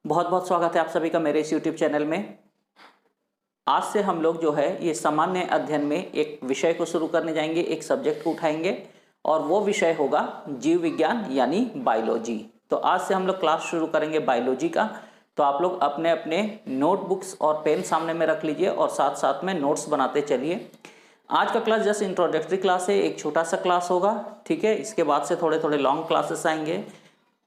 बहुत बहुत स्वागत है आप सभी का मेरे इस यूट्यूब चैनल में। आज से हम लोग जो है ये सामान्य अध्ययन में एक विषय को शुरू करने जाएंगे, एक सब्जेक्ट को उठाएंगे और वो विषय होगा जीव विज्ञान यानी बायोलॉजी। तो आज से हम लोग क्लास शुरू करेंगे बायोलॉजी का। तो आप लोग अपने अपने नोटबुक्स और पेन सामने में रख लीजिए और साथ साथ में नोट्स बनाते चलिए। आज का क्लास जस्ट इंट्रोडक्टरी क्लास है, एक छोटा सा क्लास होगा, ठीक है। इसके बाद से थोड़े थोड़े लॉन्ग क्लासेस आएंगे।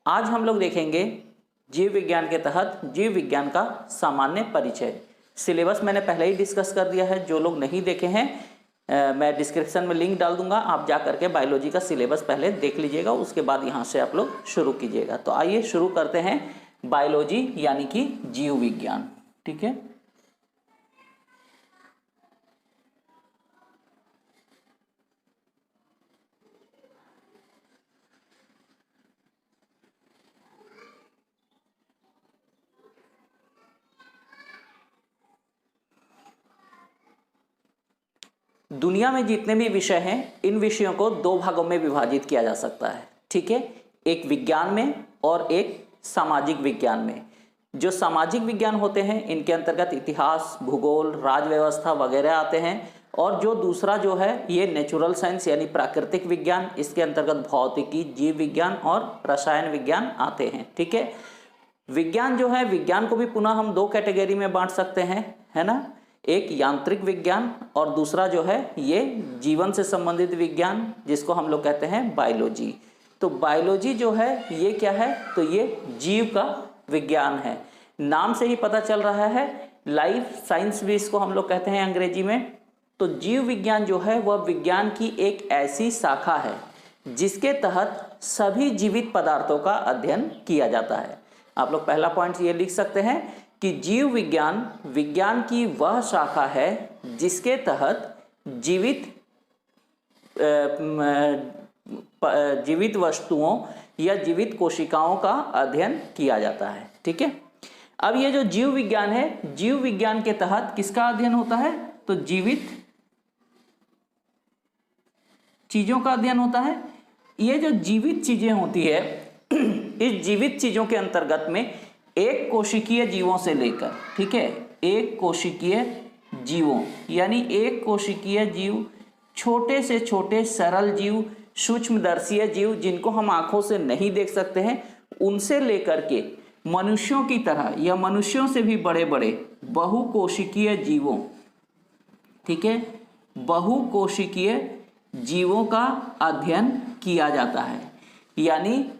आज हम लोग देखेंगे जीव विज्ञान के तहत जीव विज्ञान का सामान्य परिचय। सिलेबस मैंने पहले ही डिस्कस कर दिया है, जो लोग नहीं देखे हैं मैं डिस्क्रिप्शन में लिंक डाल दूंगा, आप जा करके बायोलॉजी का सिलेबस पहले देख लीजिएगा, उसके बाद यहाँ से आप लोग शुरू कीजिएगा। तो आइए शुरू करते हैं बायोलॉजी यानी कि जीव विज्ञान, ठीक है। दुनिया में जितने भी विषय हैं इन विषयों को दो भागों में विभाजित किया जा सकता है, ठीक है। एक विज्ञान में और एक सामाजिक विज्ञान में। जो सामाजिक विज्ञान होते हैं इनके अंतर्गत इतिहास, भूगोल, राज व्यवस्था वगैरह आते हैं, और जो दूसरा जो है ये नेचुरल साइंस यानी प्राकृतिक विज्ञान, इसके अंतर्गत भौतिकी, जीव विज्ञान और रसायन विज्ञान आते हैं, ठीक है। विज्ञान जो है, विज्ञान को भी पुनः हम दो कैटेगरी में बांट सकते हैं, है ना। एक यांत्रिक विज्ञान और दूसरा जो है ये जीवन से संबंधित विज्ञान, जिसको हम लोग कहते हैं बायोलॉजी। तो बायोलॉजी जो है ये क्या है, तो ये जीव का विज्ञान है। नाम से ही पता चल रहा है, लाइफ साइंस भी इसको हम लोग कहते हैं अंग्रेजी में। तो जीव विज्ञान जो है वह विज्ञान की एक ऐसी शाखा है जिसके तहत सभी जीवित पदार्थों का अध्ययन किया जाता है। आप लोग पहला पॉइंट ये लिख सकते हैं कि जीव विज्ञान विज्ञान की वह शाखा है जिसके तहत जीवित वस्तुओं या जीवित कोशिकाओं का अध्ययन किया जाता है, ठीक है। अब ये जो जीव विज्ञान है, जीव विज्ञान के तहत किसका अध्ययन होता है, तो जीवित चीजों का अध्ययन होता है। ये जो जीवित चीजें होती है इस जीवित चीजों के अंतर्गत में एक कोशिकीय जीवों से लेकर, ठीक है, एक कोशिकीय जीवों यानी एक कोशिकीय जीव, छोटे से छोटे सरल जीव, सूक्ष्मदर्शीय जीव जिनको हम आंखों से नहीं देख सकते हैं, उनसे लेकर के मनुष्यों की तरह या मनुष्यों से भी बड़े बड़े बहुकोशिकीय जीवों, ठीक है, बहुकोशिकीय जीवों का अध्ययन किया जाता है। यानी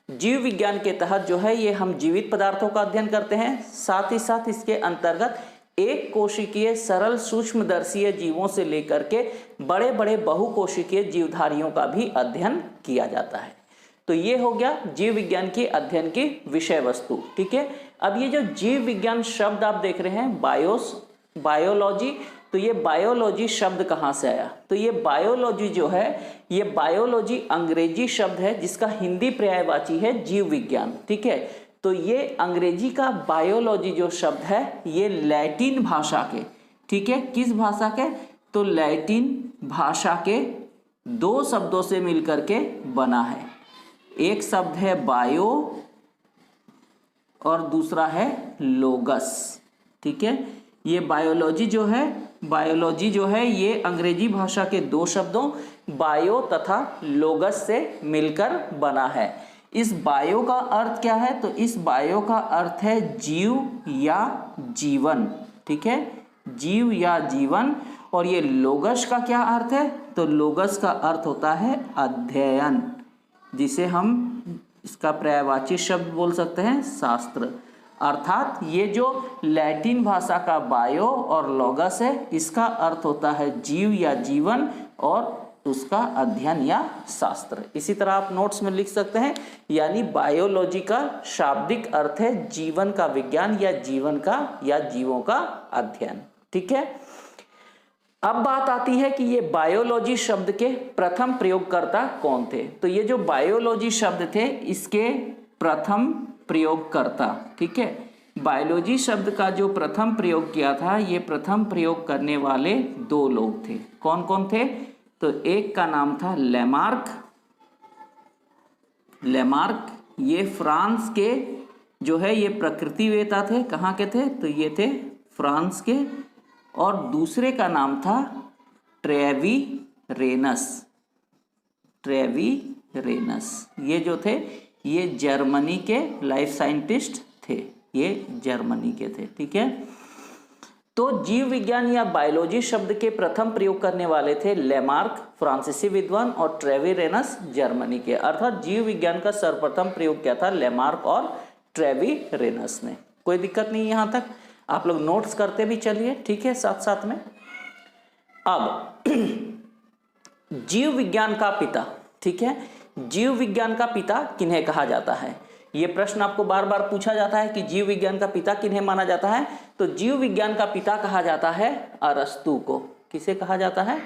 जीव विज्ञान के तहत जो है ये हम जीवित पदार्थों का अध्ययन करते हैं, साथ ही साथ इसके अंतर्गत एक कोशिकीय सरल सूक्ष्मदर्शीय जीवों से लेकर के बड़े बड़े बहुकोशिकीय जीवधारियों का भी अध्ययन किया जाता है। तो ये हो गया जीव विज्ञान के अध्ययन की विषय वस्तु, ठीक है। अब ये जो जीव विज्ञान शब्द आप देख रहे हैं, बायोलॉजी, तो ये बायोलॉजी शब्द कहाँ से आया, तो ये बायोलॉजी जो है ये बायोलॉजी अंग्रेजी शब्द है जिसका हिंदी पर्यायवाची है जीव विज्ञान, ठीक है। तो ये अंग्रेजी का बायोलॉजी जो शब्द है ये लैटिन भाषा के, ठीक है, किस भाषा के, तो लैटिन भाषा के दो शब्दों से मिलकर के बना है। एक शब्द है बायो और दूसरा है लोगस, ठीक है। ये बायोलॉजी जो है ये अंग्रेजी भाषा के दो शब्दों बायो तथा लोगस से मिलकर बना है। इस बायो का अर्थ क्या है, तो इस बायो का अर्थ है जीव या जीवन, ठीक है, जीव या जीवन। और ये लोगस का क्या अर्थ है, तो लोगस का अर्थ होता है अध्ययन, जिसे हम इसका पर्यायवाची शब्द बोल सकते हैं शास्त्र। अर्थात ये जो लैटिन भाषा का बायो और लोगस है इसका अर्थ होता है जीव या जीवन और उसका अध्ययन या शास्त्र। इसी तरह आप नोट्स में लिख सकते हैं, यानी बायोलॉजी का शाब्दिक अर्थ है जीवन का विज्ञान या जीवन का या जीवों का अध्ययन, ठीक है। अब बात आती है कि ये बायोलॉजी शब्द के प्रथम प्रयोगकर्ता कौन थे। तो ये जो बायोलॉजी शब्द थे इसके प्रथम प्रयोगकर्ता, ठीक है, बायोलॉजी शब्द का जो प्रथम प्रयोग किया था, ये प्रथम प्रयोग करने वाले दो लोग थे। कौन कौन थे, तो एक का नाम था लेमार्क, ये फ्रांस के जो है ये प्रकृतिवेत्ता थे, कहाँ के थे, तो ये थे फ्रांस के, और दूसरे का नाम था ट्रेवीरेनस। ट्रेवीरेनस ये जो थे ये जर्मनी के लाइफ साइंटिस्ट थे, ये जर्मनी के थे, ठीक है। तो जीव विज्ञान या बायोलॉजी शब्द के प्रथम प्रयोग करने वाले थे लेमार्क फ्रांसीसी विद्वान और ट्रेवीरेनस जर्मनी के, अर्थात जीव विज्ञान का सर्वप्रथम प्रयोग किया था लेमार्क और ट्रेवीरेनस ने। कोई दिक्कत नहीं यहाँ तक, आप लोग नोट्स करते भी चलिए, ठीक है, साथ साथ में। अब जीव विज्ञान का पिता, ठीक है, जीव विज्ञान का पिता किन्हें कहा जाता है, ये प्रश्न आपको बार बार पूछा जाता है कि जीव विज्ञान का पिता किन्हें माना जाता है। तो जीव विज्ञान का पिता कहा जाता है अरस्तु को। किसे कहा जाता है,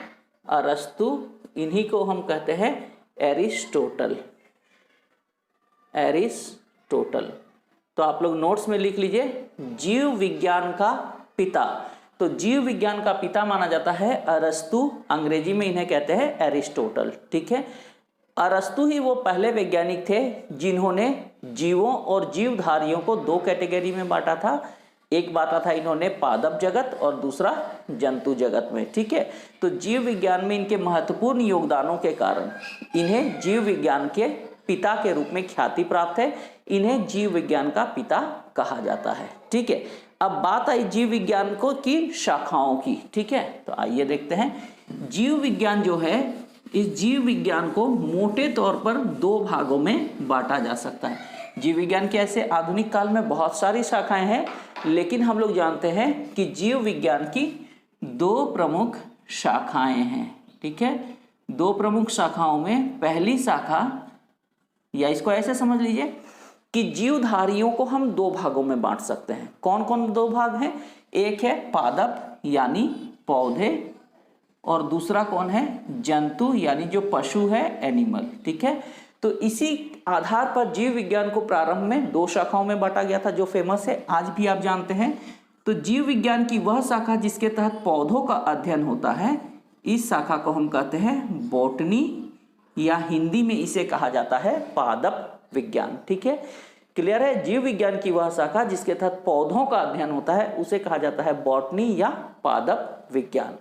अरस्तु, इन्हीं को हम कहते हैं एरिस्टोटल। एरिस्टोटल, तो आप लोग नोट्स में लिख लीजिए जीव विज्ञान का पिता। तो जीव विज्ञान का पिता माना जाता है अरस्तु, अंग्रेजी में इन्हें कहते हैं एरिस्टोटल, ठीक है। अरस्तु ही वो पहले वैज्ञानिक थे जिन्होंने जीवों और जीवधारियों को दो कैटेगरी में बांटा था। एक बांटा था इन्होंने पादप जगत और दूसरा जंतु जगत में, ठीक है। तो जीव विज्ञान में इनके महत्वपूर्ण योगदानों के कारण इन्हें जीव विज्ञान के पिता के रूप में ख्याति प्राप्त है। इन्हें जीव विज्ञान का पिता कहा जाता है, ठीक है। अब बात आई जीव विज्ञान को की शाखाओं की, ठीक है। तो आइए देखते हैं जीव विज्ञान जो है, इस जीव विज्ञान को मोटे तौर पर दो भागों में बांटा जा सकता है। जीव विज्ञान के ऐसे आधुनिक काल में बहुत सारी शाखाएं हैं, लेकिन हम लोग जानते हैं कि जीव विज्ञान की दो प्रमुख शाखाएं हैं, ठीक है। दो प्रमुख शाखाओं में पहली शाखा, या इसको ऐसे समझ लीजिए कि जीवधारियों को हम दो भागों में बांट सकते हैं। कौन कौन दो भाग हैं, एक है पादप यानी पौधे, और दूसरा कौन है, जंतु यानी जो पशु है, एनिमल, ठीक है। तो इसी आधार पर जीव विज्ञान को प्रारंभ में दो शाखाओं में बांटा गया था, जो फेमस है, आज भी आप जानते हैं। तो जीव विज्ञान की वह शाखा जिसके तहत पौधों का अध्ययन होता है, इस शाखा को हम कहते हैं बॉटनी, या हिंदी में इसे कहा जाता है पादप विज्ञान, ठीक है। क्लियर है, जीव विज्ञान की वह शाखा जिसके तहत पौधों का अध्ययन होता है उसे कहा जाता है बॉटनी या पादप विज्ञान।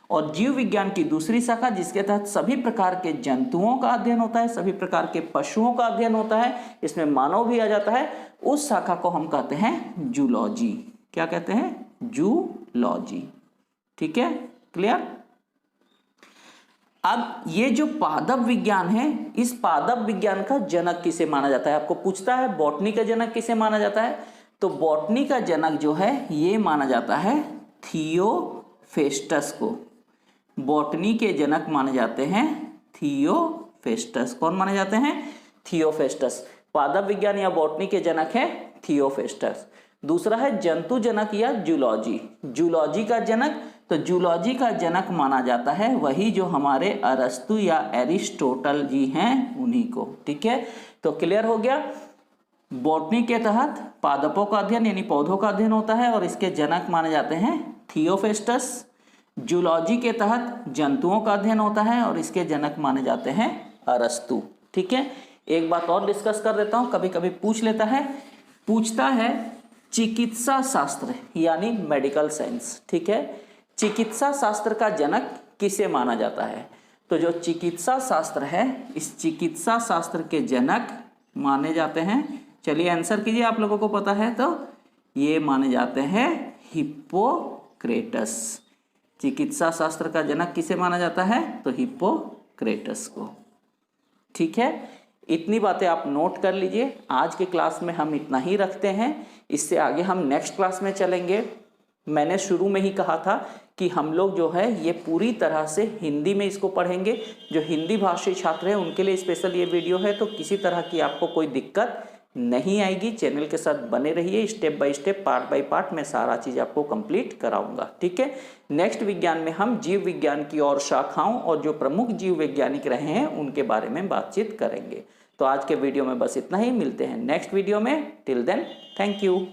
और जीव विज्ञान की दूसरी शाखा जिसके तहत सभी प्रकार के जंतुओं का अध्ययन होता है, सभी प्रकार के पशुओं का अध्ययन होता है, इसमें मानव भी आ जाता है, उस शाखा को हम कहते हैं जूलॉजी। क्या कहते हैं, जूलॉजी, ठीक है, क्लियर। अब ये जो पादप विज्ञान है, इस पादप विज्ञान का जनक किसे माना जाता है, आपको पूछता है बॉटनी का जनक किसे माना जाता है। तो बॉटनी का जनक जो है ये माना जाता है थियोफेस्टस को। बॉटनी के जनक माने जाते हैं थियोफेस्टस। कौन माने जाते हैं, थियोफेस्टस। पादप विज्ञान या बॉटनी के जनक है थियोफेस्टस। दूसरा है जंतु जनक या जूलॉजी। जूलॉजी का जनक, तो जूलॉजी का जनक माना जाता है वही जो हमारे अरस्तु या एरिस्टोटल जी हैं, उन्हीं को, ठीक है। तो क्लियर हो गया, बॉटनी के तहत पादपों का अध्ययन यानी पौधों का अध्ययन होता है और इसके जनक माने जाते हैं थियोफेस्टस। जूलॉजी के तहत जंतुओं का अध्ययन होता है और इसके जनक माने जाते हैं अरस्तु, ठीक है। एक बात और डिस्कस कर देता हूं, कभी कभी पूछता है चिकित्सा शास्त्र यानी मेडिकल साइंस, ठीक है। चिकित्सा शास्त्र का जनक किसे माना जाता है, तो जो चिकित्सा शास्त्र है, इस चिकित्सा शास्त्र के जनक माने जाते हैं, चलिए आंसर कीजिए, आप लोगों को पता है तो ये माने जाते हैं हिप्पोक्रेटस। चिकित्सा शास्त्र का जनक किसे माना जाता है, तो हिप्पोक्रेटस को, ठीक है। इतनी बातें आप नोट कर लीजिए। आज के क्लास में हम इतना ही रखते हैं, इससे आगे हम नेक्स्ट क्लास में चलेंगे। मैंने शुरू में ही कहा था कि हम लोग जो है ये पूरी तरह से हिंदी में इसको पढ़ेंगे। जो हिंदी भाषी छात्र हैं उनके लिए स्पेशल ये वीडियो है, तो किसी तरह की आपको कोई दिक्कत नहीं आएगी। चैनल के साथ बने रहिए, step by step, part by part मैं सारा चीज़ आपको कंप्लीट कराऊंगा, ठीक है। नेक्स्ट विज्ञान में हम जीव विज्ञान की और शाखाओं और जो प्रमुख जीव वैज्ञानिक रहे हैं उनके बारे में बातचीत करेंगे। तो आज के वीडियो में बस इतना ही, मिलते हैं नेक्स्ट वीडियो में। Till then, thank you.